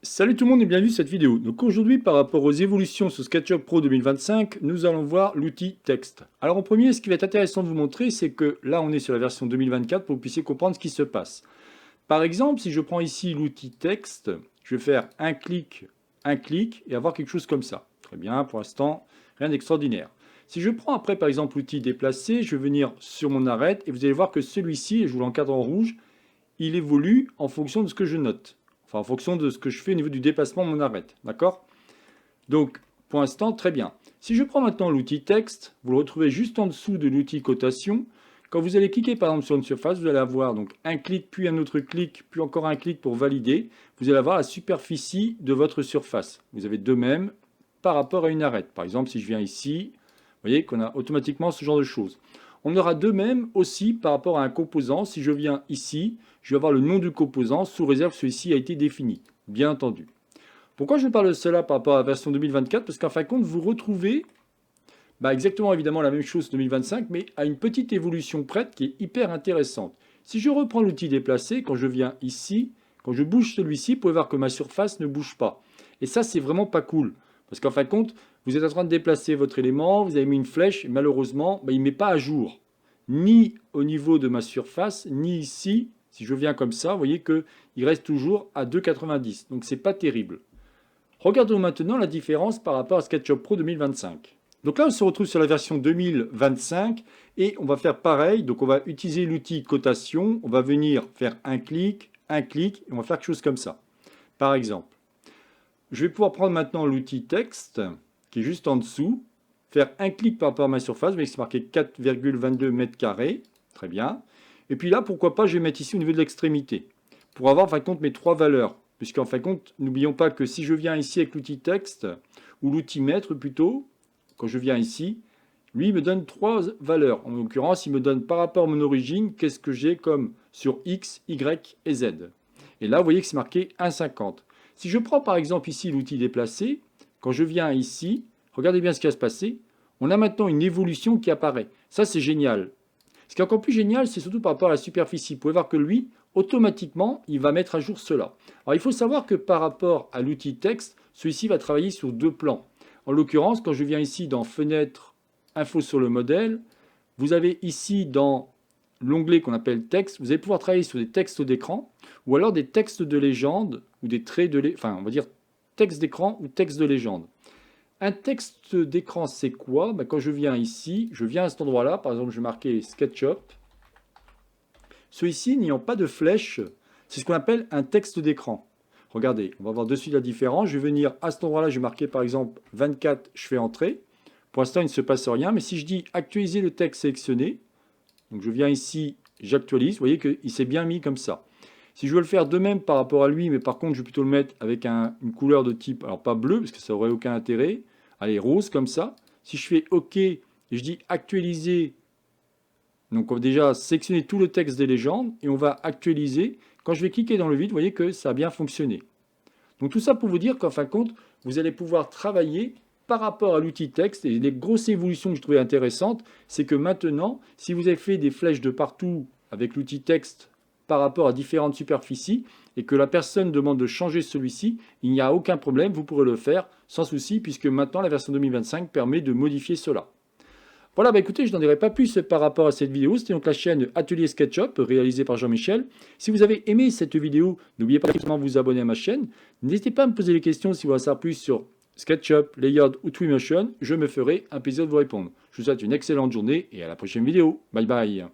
Salut tout le monde et bienvenue dans cette vidéo. Donc aujourd'hui, par rapport aux évolutions sur SketchUp Pro 2025, nous allons voir l'outil texte. Alors en premier, ce qui va être intéressant de vous montrer, c'est que là on est sur la version 2024 pour que vous puissiez comprendre ce qui se passe. Par exemple, si je prends ici l'outil texte, je vais faire un clic et avoir quelque chose comme ça. Très bien, pour l'instant, rien d'extraordinaire. Si je prends après par exemple l'outil déplacer, je vais venir sur mon arête et vous allez voir que celui-ci, et je vous l'encadre en rouge, il évolue en fonction de ce que je note. Enfin, en fonction de ce que je fais au niveau du déplacement de mon arête. D'accord? Donc, pour l'instant, très bien. Si je prends maintenant l'outil texte, vous le retrouvez juste en dessous de l'outil cotation. Quand vous allez cliquer par exemple sur une surface, vous allez avoir donc un clic, puis un autre clic, puis encore un clic pour valider. Vous allez avoir la superficie de votre surface. Vous avez de même par rapport à une arête. Par exemple, si je viens ici, vous voyez qu'on a automatiquement ce genre de choses. On aura de même aussi par rapport à un composant. Si je viens ici, je vais avoir le nom du composant sous réserve que celui-ci a été défini, bien entendu. Pourquoi je parle de cela par rapport à la version 2024? Parce qu'en fin de compte, vous retrouvez exactement évidemment la même chose 2025, mais à une petite évolution prête qui est hyper intéressante. Si je reprends l'outil déplacer, quand je viens ici, quand je bouge celui-ci, vous pouvez voir que ma surface ne bouge pas. Et ça, c'est vraiment pas cool. Parce qu'en fin de compte, vous êtes en train de déplacer votre élément, vous avez mis une flèche, et malheureusement, il ne met pas à jour. Ni au niveau de ma surface, ni ici. Si je viens comme ça, vous voyez qu'il reste toujours à 2,90. Donc c'est pas terrible. Regardons maintenant la différence par rapport à SketchUp Pro 2025. Donc là, on se retrouve sur la version 2025 et on va faire pareil. Donc on va utiliser l'outil cotation. On va venir faire un clic, et on va faire quelque chose comme ça. Par exemple, je vais pouvoir prendre maintenant l'outil texte qui est juste en dessous, faire un clic par rapport à ma surface. Vous voyez que c'est marqué 4,22 mètres carrés. Très bien. Et puis là, pourquoi pas, je vais mettre ici au niveau de l'extrémité pour avoir en fin de compte mes trois valeurs. Puisqu'en fin de compte, n'oublions pas que si je viens ici avec l'outil texte, ou l'outil mètre plutôt, quand je viens ici, lui il me donne trois valeurs. En l'occurrence, il me donne par rapport à mon origine, qu'est-ce que j'ai comme sur X, Y et Z. Et là, vous voyez que c'est marqué 1,50. Si je prends par exemple ici l'outil déplacer, quand je viens ici, regardez bien ce qui va se passer, on a maintenant une évolution qui apparaît. Ça, c'est génial. Ce qui est encore plus génial, c'est surtout par rapport à la superficie. Vous pouvez voir que lui, automatiquement, il va mettre à jour cela. Alors, il faut savoir que par rapport à l'outil texte, celui-ci va travailler sur deux plans. En l'occurrence, quand je viens ici dans Fenêtre, Info sur le modèle, vous avez ici dans l'onglet qu'on appelle texte, vous allez pouvoir travailler sur des textes d'écran ou alors des textes de légende ou des traits de légende, enfin on va dire texte d'écran ou texte de légende. Un texte d'écran, c'est quoi? Quand je viens ici, je viens à cet endroit-là, par exemple, je vais marquer SketchUp. Celui-ci n'ayant pas de flèche, c'est ce qu'on appelle un texte d'écran. Regardez, on va voir de suite la différence. Je vais venir à cet endroit-là, je vais marquer par exemple 24, je fais entrer. Pour l'instant, il ne se passe rien, mais si je dis actualiser le texte sélectionné, donc je viens ici, j'actualise, vous voyez qu'il s'est bien mis comme ça. Si je veux le faire de même par rapport à lui, mais par contre, je vais plutôt le mettre avec une couleur de type, alors pas bleu, parce que ça n'aurait aucun intérêt, allez, rose comme ça. Si je fais OK et je dis actualiser, donc on va déjà sélectionner tout le texte des légendes et on va actualiser. Quand je vais cliquer dans le vide, vous voyez que ça a bien fonctionné. Donc tout ça pour vous dire qu'en fin de compte, vous allez pouvoir travailler par rapport à l'outil texte. Et les grosses évolutions que je trouvais intéressantes, c'est que maintenant, si vous avez fait des flèches de partout avec l'outil texte par rapport à différentes superficies et que la personne demande de changer celui-ci, il n'y a aucun problème, vous pourrez le faire sans souci puisque maintenant la version 2025 permet de modifier cela. Voilà, écoutez, je n'en dirai pas plus par rapport à cette vidéo. C'était donc la chaîne Atelier SketchUp réalisée par Jean-Michel. Si vous avez aimé cette vidéo, n'oubliez pas de vous abonner à ma chaîne. N'hésitez pas à me poser des questions si vous voulez en savoir plus sur SketchUp, Layout ou Twinmotion. Je me ferai un plaisir de vous répondre. Je vous souhaite une excellente journée et à la prochaine vidéo. Bye bye.